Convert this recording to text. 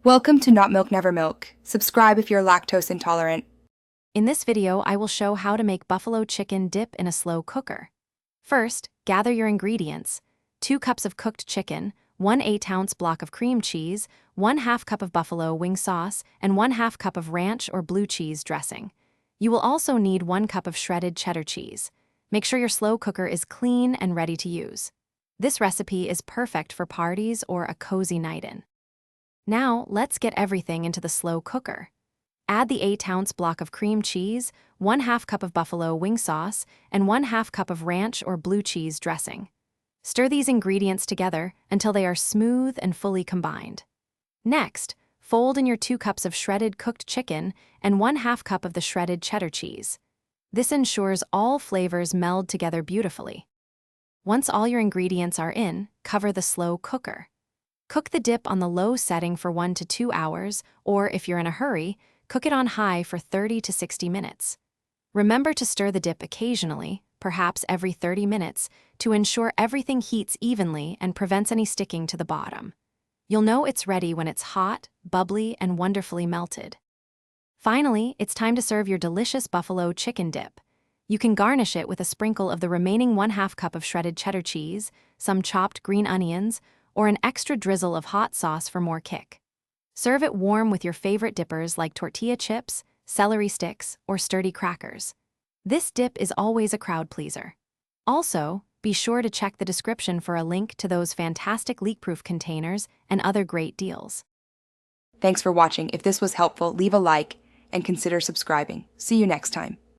Welcome to Not Milk Never Milk. Subscribe if you're lactose intolerant. In this video, I will show how to make buffalo chicken dip in a slow cooker. First, gather your ingredients: 2 cups of cooked chicken, 1 8-ounce block of cream cheese, 1/2 cup of buffalo wing sauce, and 1/2 cup of ranch or blue cheese dressing. You will also need 1 cup of shredded cheddar cheese. Make sure your slow cooker is clean and ready to use. This recipe is perfect for parties or a cozy night in. Now, let's get everything into the slow cooker. Add the 8-ounce block of cream cheese, 1/2 cup of buffalo wing sauce, and 1/2 cup of ranch or blue cheese dressing. Stir these ingredients together until they are smooth and fully combined. Next, fold in your 2 cups of shredded cooked chicken and 1/2 cup of the shredded cheddar cheese. This ensures all flavors meld together beautifully. Once all your ingredients are in, cover the slow cooker. Cook the dip on the low setting for 1 to 2 hours, or if you're in a hurry, cook it on high for 30 to 60 minutes. Remember to stir the dip occasionally, perhaps every 30 minutes, to ensure everything heats evenly and prevents any sticking to the bottom. You'll know it's ready when it's hot, bubbly, and wonderfully melted. Finally, it's time to serve your delicious buffalo chicken dip. You can garnish it with a sprinkle of the remaining 1/2 cup of shredded cheddar cheese, some chopped green onions, or an extra drizzle of hot sauce for more kick. Serve it warm with your favorite dippers like tortilla chips, celery sticks, or sturdy crackers. This dip is always a crowd pleaser. Also, be sure to check the description for a link to those fantastic leak-proof containers and other great deals. Thanks for watching. If this was helpful, leave a like and consider subscribing. See you next time.